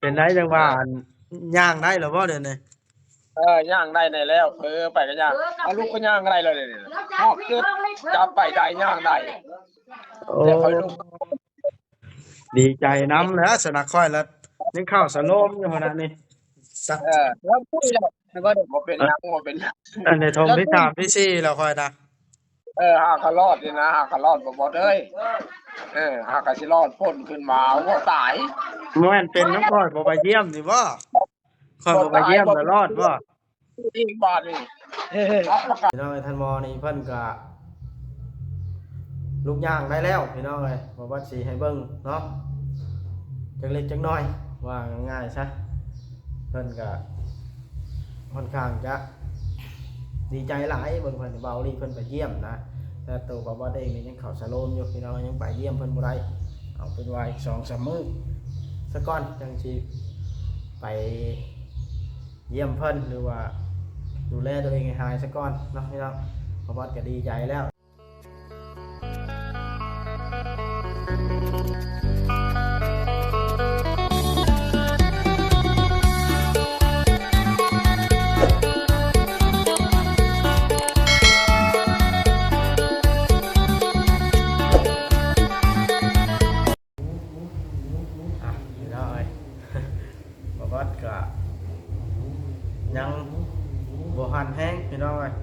เป็นได้จังว่าอันย่างได้หรือบ่เดี๋ยวนี้ย่างได้ในแล้วไปก็ย่างเอาลูกก็ย่างได้เลยนี่ฮอกกึดจับไปได้ย่างได้โอ้แต่ค่อยลูกดีใจนำแหล้วสนักค่อยแล้วยังเข้าสโลมอยู่ขนาดนี้สักแล้วพูดแล้วมันก็บ่เป็นหยังบ่เป็นหยังอันในทงแล้วที่พูด3ที่4แล้วค่อยนะหากเขารอดนี่นะหากเขารอดบ่เอ้ยหากเขาสิรอดพ้นขึ้นมาบ่ตายบ่แม่นเป็นน้ำค่อยบ่ไปเยี่ยมนี่บ่ค่อยบ่บ่ไปตายบ่เยี่ยมแล้วรอดบ่อีกบาทนี่รับประกันพี่น้องไอ้ท่านหมอนี่เพิ่นก็ลูกย่างได้แล้วพี่น้องเอ้ยบ่ว่าสิให้เบิ่งเนาะจักเล็กจักน้อยว่าง่ายๆซะเพิ่นก็ค่อนข้างจะดีใจหลายเบิ่งเพิ่นเบาลีเพิ่นไปเยี่ยมนะแต่ตัวบ่ว่าเองนี่ยังเข้าสโลมอยู่พี่น้องยังไปเยี่ยมเพิ่นบ่ได้เอาเป็นว่าอีก 2-3 มื้อซะก่อนจังสิไปเยี่ยมเพิ่นหรือว่าดูแลตัวเองให้หายซะก่อนเนาะพี่น้องเพราะว่าก็ดีใจแล้วพี่น้องเอ้ยบ่ว่าก็ยังบ่หันแห้งพี่น้องเอ้ย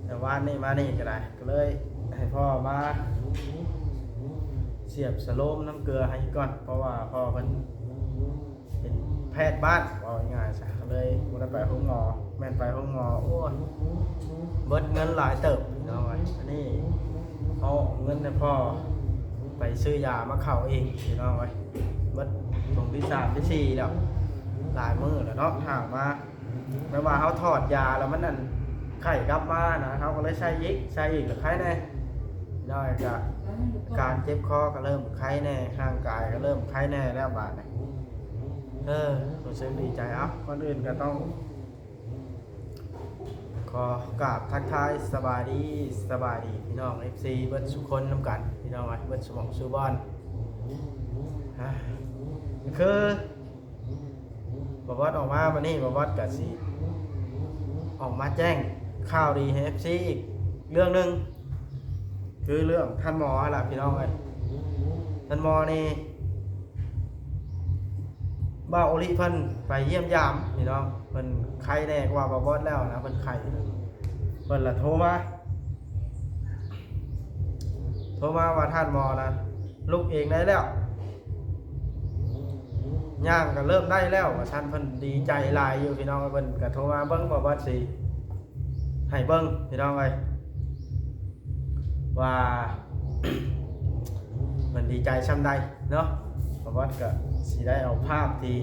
แต่ว่านี่มานี่ก็ได้ก็เลยให้พ่อมาเสียบสโลมน้ำเกลือให้ก่อนเพราะว่าพ่อเพิ่นเป็นแพทย์บ้านว่าง่ายๆซะก็เลยบ่ได้ไปโรงหมอแม่นไปโรงหมอโอ้ยเบิดเงินหลายเติบพี่น้องเอ้ยอันนี้เอาเงินให้พ่อไปซื้อยามาเข้าเองพี่น้องเอ้ยเบิดตรงที่3ที่4แล้วหลายมื้อแล้วเนาะห่างมาแม้ว่าเขาถอดยาแล้วมันนั่นไข้กลับมานะเขาก็เลยใส่อีกหรือไข้แน่ได้ก็การเจ็บคอก็เริ่มไข้แน่ร่างกายก็เริ่มไข้แน่แล้วบาดนี้รู้สึกดีใจก่อนอื่นก็ต้องขอกราบทักทายสบายดีพี่น้อง FC เบิดทุกคนน้ำกันพี่น้องเบิดสมองซูบอนคือบ่ว่าออกมาวันนี้บ่ว่าก็สิออกมาแจ้งข่าวดีให้ FC อีกเรื่องนึงคือเรื่องท่านหมอล่ะพี่น้องเอ้ยท่านหมอนี่บ้าโอลิเพิ่นไปเยี่ยมยามพี่น้องเพิ่นไข้แน่กว่าบ่บอสแล้วนะเพิ่นไข้เพิ่นละโทรมาว่าท่านหมอนะลุกเองได้แล้วย่างก็เริ่มได้แล้วว่าท่านเพิ่นดีใจหลายอยู่พี่น้องเพิ่นก็โทรมาเบิ่งบ่ว่าสิให้เบิ่งพี่น้องเอ้ยว่า มันดีใจช่ำใดเนาะเพราะว่าก็สิได้เอาภาพที่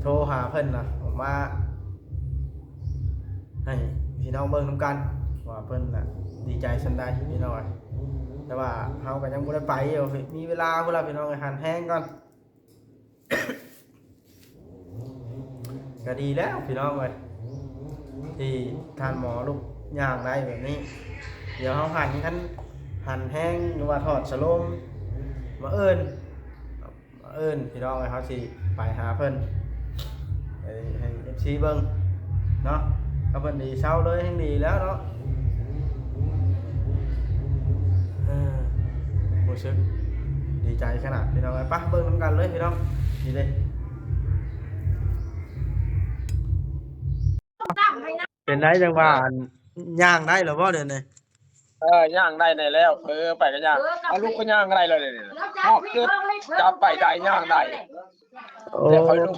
โทรหาเพิ่นนะออกมาให้พี่น้องเบิ่งนำกันว่าเพิ่นน่ะดีใจช่ำใดพี่น้องแต่ว่าเฮาก็ยังบ่ได้ไปอยู่มีเวลาพุ่นล่ะพี่น้องหันแห้งก่อน ก็ดีแล้วพี่น้องเอ้ยที่ท่านหมอลูกย่างได้แบบนี้เดี๋ยวเฮาหันแห้งหรือว่าถอดสโลมมาเอิ้นพี่น้องเขาสิไปหาเพิ่นให้ FC เบิ่งเนาะก็เพิ่นดีเช้าเลยแห่งดีแล้วเนาะรู้สึกดีใจขนาดพี่น้องไปเบิ่งนำกันเลยพี่น้องนี่เลยเป็นได้จังว่าย่างได้หรือบ่เดี๋ยวนี้ย่างได้ในแล้วไปก็ย่างเอาลูกก็ย่างได้เลยนี่ฮอกกึดจับไปได้ย่างได้แต่ค่อยลูก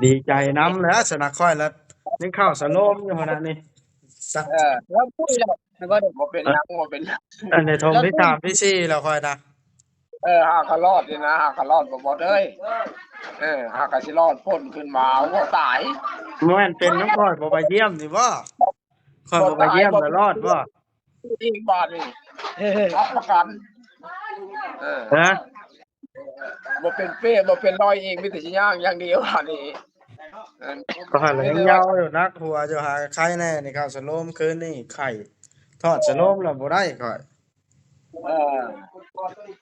ดีใจนำแหล้วสนักค่อยแล้วยังเข้าสโลมอยู่ขนาดนี้สักแล้วพูดแล้วมันก็บ่เป็นหยังบ่เป็นหยังอันในทงที่3ที่4แล้วค่อยนะหากเขารอดนี่นะหากเขารอดบ่เอ้ยหากเขาสิรอดพ้นขึ้นมาบ่ตายบ่แม่นเป็นน้ำค่อยบ่ไปเยี่ยมนี่บ่ค่อยบ่ไปเยี่ยมแล้วรอดบ่อีกบาทนี่รับประกันฮะบ่เป็นเป้บ่เป็นรอยเองมีแต่สิย่างอย่างเดียวอันนี้ก็หันยังยาวอยู่นักหัวอยู่หาไข้แน่นี่เข้าสโลมคืนนี่ไข้ทอดสโลมแล้วบ่ได้ค่อย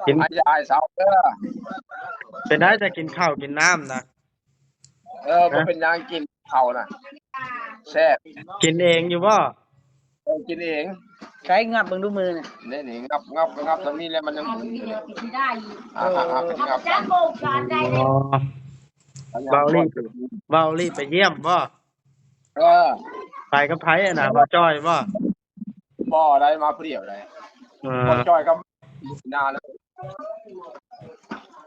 กิน ให้ยายเสาเด้อ เป็นได้จะกินข้าวกินน้ำนะ บ่เป็นหยังกินข้าวน่ะแซ่บ กินเองอยู่บ่ กินเอง ใช้งับเบิ่งดูมือน่ะ นี่งับตรงนี้แล้วมันยังหมุนอยู่เลย ได้อยู่ งับ จ้าโบกการได้ อ๋อเบาลี่ไปเยี่ยมบ่ เออ ไปกับไผอะนะบ่จ้อยบ่ บ่ได้มาเปรี้ยวเลย เอ บ่ อ จอยกับนาเลย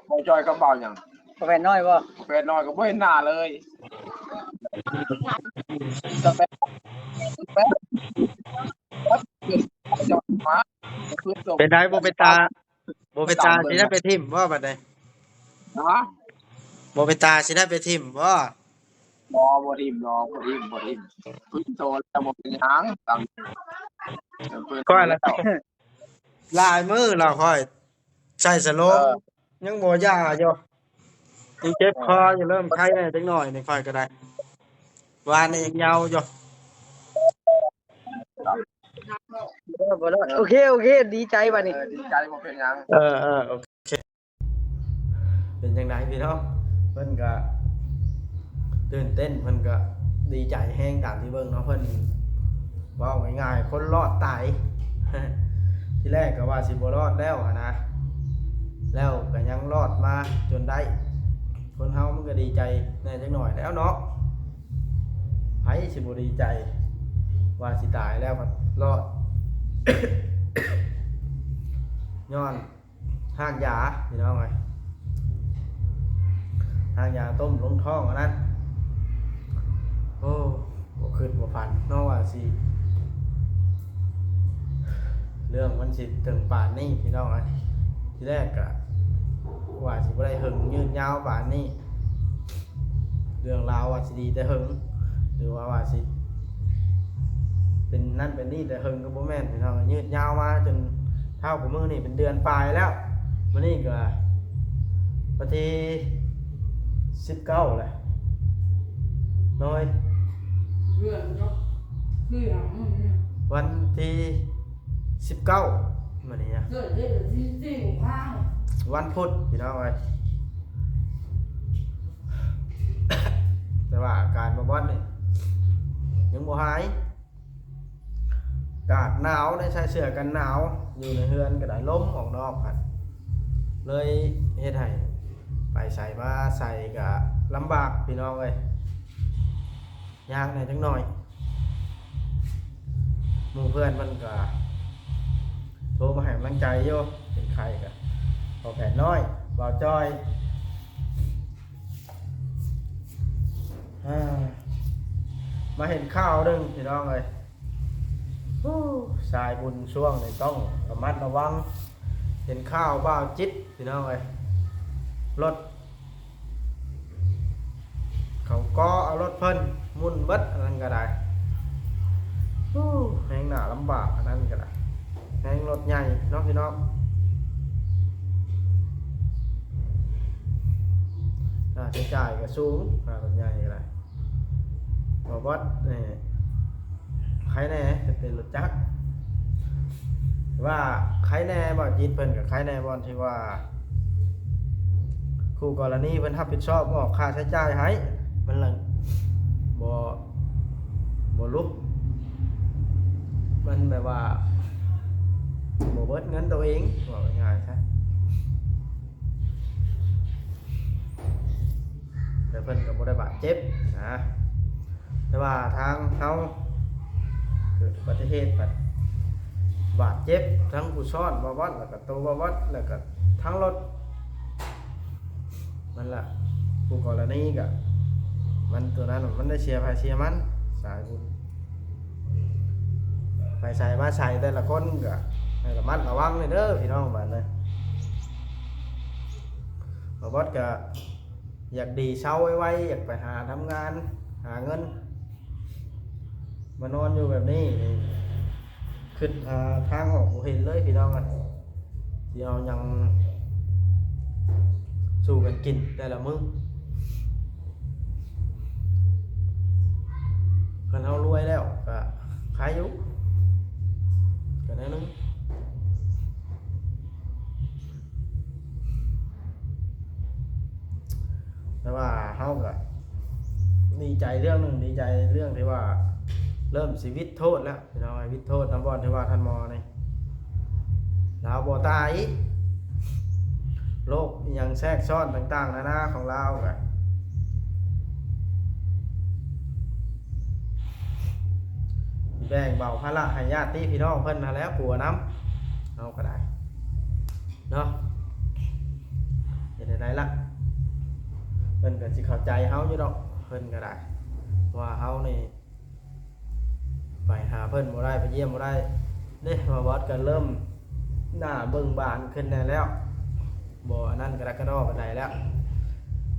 บ่จอยกับเบาหยัง บ่แฟนน้อยบ่ แฟนน้อยก็บ่เห็นหน้าเลยจะไปไปจอยมาคือจบ เป็นได้บ่ไปตาสิได้ไปทิ่มบ่บัดนี้ นะ บ่ไปตาสิได้ไปทิ่มบ่ บ่ทิมพึ่งโตแล้วบ่เป็นหยังตามเพิ่น ค่อยละลายมือเราค่อยใส่สโลมยังบ่ย่าอยู่ยังเจ็บคออยู่เริ่มไข้แน่จักหน่อยนี่ค่อยก็ได้วานนี่ยังยาวอยู่ บ่รอดโอเคดีใจบัดนี้ ดีใจบ่เป็นหยัง โอเคเป็นจังไดพี่น้องเพิ่นก็ตื่นเต้นเพิ่นก็ดีใจแฮงตามที่เบิ่งเนาะเพิ่นเว้าง่ายๆคนรอดตาย ที่แรกก็ว่าสิบ่รอดแล้วอะนะแล้วก็ยังรอดมาจนได้คนเฮามันก็ดีใจแน่จักหน่อยแล้วเนาะไผสิบ่ดีใจว่าสิตายแล้วก็รอด ย้อนห้างยาพี่น้องไงห้างยาต้มลงท้องอันนั้นโอ้บ่คิดบ่ฝันเนาะว่าสิเรื่องมันสิถึงป่านนี้พี่น้องไงทีแรกก็ว่าสิบ่ได้หึงยืนยาวป่านนี้เรื่องราวว่าสิดีแต่หึงหรือว่าสิเป็นนั่นเป็นนี่แต่หึงก็บ่แม่นพี่น้องยืดยาวมาจนเท่ากับมือนี่เป็นเดือนปลายแล้ววันนี้ก็วันที่19แหละน้อยวันที่19มื้อนี้นะวันพุธพี่น้องเอ้ย แต่ว่าอาการบ่บ่นี่ยังบ่หายอากาศหนาวได้ใช้เสื้อกันหนาวอยู่ในเฮือนก็ได้ล้มออกนอกกันเลยเฮ็ดให้ไปใส่มาใส่ก็ลำบากพี่น้องเอ้ยยากหน่อยจังหน่อยหมู่เพื่อนมันก็โทรมาให้กำลังใจอยู่เป็นใครก็พอแผนน้อยบ่าวจ้อยมาเห็นข้าวดึงพี่น้องเอ้ยสายบุญช่วงนี้ต้องระมัดระวังเห็นข้าวบ้าวจิตพี่น้องเอ้ยรถเขาก็เอารถเพิ่นมุ่นเบิดอันนั้นก็ได้แหงหนาลำบากอันนั้นก็ได้แหงรถใหญ่เน้องพี่น้องค่าใช้จ่ายก็สูงค่ารถใหญ่ก็ได้บอกว่าใครแน่จะเป็นรถจักรว่าใครแน่บ่จิตเพิ่นกับใครแน่บ่ที่ว่าคู่กรณีเพิ่นรับผิดชอบออกค่าใช้จ่ายให้มันละบ่ลุกมันแบบว่าบ่เบิดเงินตัวเองว่าง่ายๆซะแต่เพิ่นก็บ่ได้บาดเจ็บนะแต่ว่าทางเฮาเกิดอุบัติเหตุบาดเจ็บทั้งผู้ซ้อนบ่วัดแล้วก็ตัวบ่วัดแล้วก็ทั้งรถมันล่ะผู้กรณีก็มันตัวนั้นมันได้เชียร์ไผเชียร์มันสายบุญไปใส่มาใส่แต่ละคนก็ให้ระมัดระวังเด้อพี่น้องบ้านเลยบ่วัดก็อยากดีเช้าไวๆอยากไปหาทำงานหาเงินมานอนอยู่แบบนี้ขึ้นทางออกบ่เห็นเลยพี่น้องกันที่เอายังสู่กันกินแต่ละมื้อเพิ่นเฮารวยแล้วก็ขายอยู่ก็แน่นึง แต่ว่าเฮาก็ดีใจเรื่องหนึงดีใจเรื่องที่ว่าเริ่มชีวิตโทษแล้วพี่น้องไอ้วิทโทษน้ำบอลที่ว่าท่านหมอนี่ลาวบ่ตายโรคอิหยังแทรกซ้อนต่างๆนานาของลาวก็แบ่งเบาภาระให้ญาติพี่น้องเพิ่นมาแล้วกลัวน้ำเอาก็ได้เนาะเฮ็ดได้ล่ะเพิ่นก็สิเข้าใจเฮาอยู่ดอกเพิ่นก็ได้ว่าเฮานี่ไปหาเพิ่นบ่ได้ไปเยี่ยมบ่ได้เด้มาบอสก็เริ่มหน้าเบิ่งบานขึ้นได้แล้วบ่อันนั้นกระดกกระดอปานใดแล้ว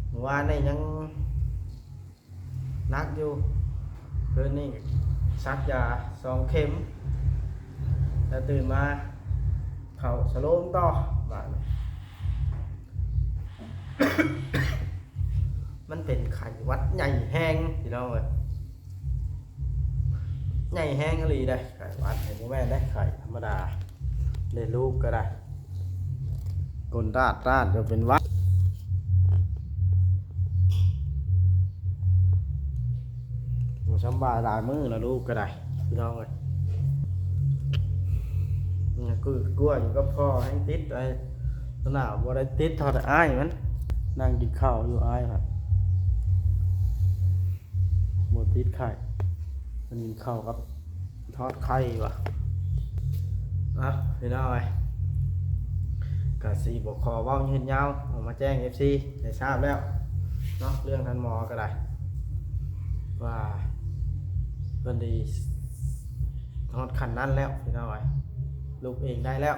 เมื่อวานนี่ยังนักอยู่คืนนี้ซักยา2 เข็มแล้วตื่นมาเข้าสโลมต่อบาดนี้ มันเป็นไข้หวัดใหญ่แห้งพี่น้องเอ้ยใหญ่แห้งอีหลีได้ไข้หวัดบ่แม่นได้ไข้ธรรมดาได้ลูกก็ได้กลราดก็เป็นหวัดบ่สำบายหลายมื้อแล้วลูกก็ได้พี่น้องเอ้ยนี่คือกลัวอยู่กับพ่อให้ติดไอ้ตอนหน้าบ่ได้ติดเท่าแต่อ้ายมันนั่งกินข้าวอยู่อ้ายครับบ่ติดไข่มันกินข้าวครับทอดไข่ว่ะพี่น้องเอ้ยก็สิบ่ขอเว้ายืดยาวออกมาแจ้ง FC ได้ทราบแล้วเนาะเรื่องท่านหมอก็ได้ว่าเพิ่นดีฮอดขั้นนั้นแล้วพี่น้องเอ้ยลูกเองได้แล้ว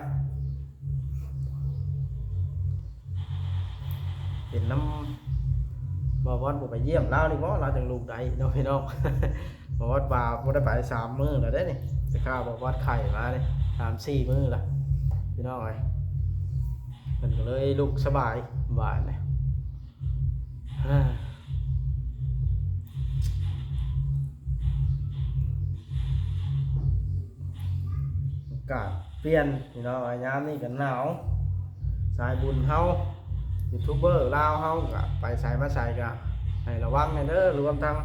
เป็นน้ำบ่วัดบ่ไปเยี่ยมเรานี่บ่เราจังลูกได้เนาะพี่น้อง บ่วัดบ่าบ่ได้ไป3 มื้อแล้วเด้นี่ไปข้าวบ่วัดไข่มานี่3-4 มื้อละพี่น้องเอ้ยเพิ่นก็เลยลุกสบายบาดนี่อากาศเปลี่ยนพี่น้องยามนี้ก็หนาวสายบุญเฮายูทูบเบอร์ลาวเฮาก็ไปใส่มาใส่ก็ให้ระวังเด้อรวมทั้ง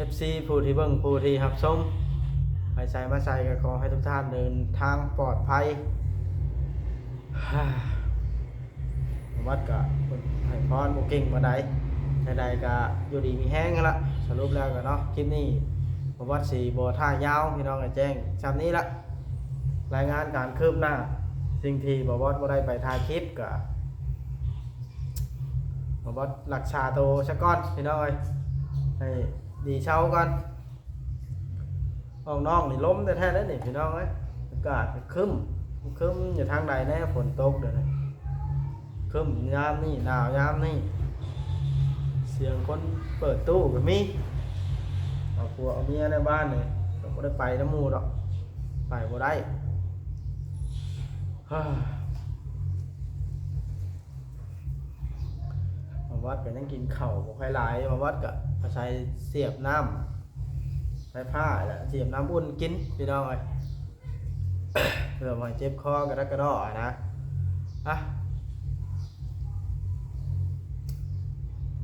FC ผู้ที่เบิ่งผู้ที่รับชมไปใส่มาใส่ก็ขอให้ทุกท่านเดินทางปลอดภัยวัดก็ให้พรบ่เก่งบ่ได้ใดๆก็อยู่ดีมีแฮงละสรุปแล้วก็เนาะคลิปนี้วัดสิบ่ท่ายาวพี่น้องก็แจ้งซ้ำนี้ละรายงานการคืบหน้าสิ่งที่บ่วัดบ่ได้ไปถ่ายคลิปก็บ่วัดรักษาตัวซะก่อนพี่น้องเอ้ยให้ดีเช้าก่อนน้องนี่ล้มแท้ๆแล้วนี่พี่น้องเอ้ยอากาศครึ้มอยู่ทางใดแน่ฝนตกเด้อนี่ครึ้มยามนี่หนาวยามนี่เสียงคนเปิดตู้ก็มีเอาผัวเอาเมียในบ้านนี่ก็บ่ได้ไปน้ำหมู่ดอกไปบ่ได้มาวัดก็ยังกินข้าวบ่ค่อยหลายมาวัดก็อาศัยเสียบน้ำไฟผ้าแหละเสียบน้ำอุ่นกินพี่น้องเอ้ย เพื่อบ่ให้เจ็บคอกระดักกระดอนะ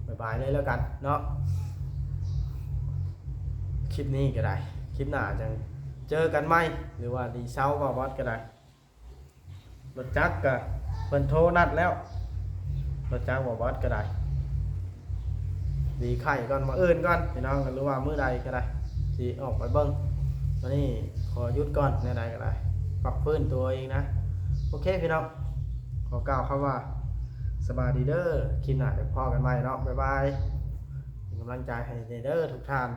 บ๊ายบายเลยแล้วกันเนาะคลิปนี้ก็ได้คลิปหน้าจังเจอกันไหมหรือว่าดีเช้ามาวัดก็ได้รถจักรก็เพิ่นโทรนัดแล้วรถจักรมาวัดก็ได้ดีไข่ก่อนมาอื่นก่อนพี่น้องหรือว่ามื้อใดก็ได้สิออกไปเบิ่งวันนี้ขอหยุดก่อนในใดก็ได้ปรับพื้นตัวเองนะโอเคพี่น้องขอกล่าวคำว่าสบายดีเด้อคลิปหน้าจะพอกันใหม่เนาะบ๊ายบายเป็นกำลังใจให้เด้อทุกท่าน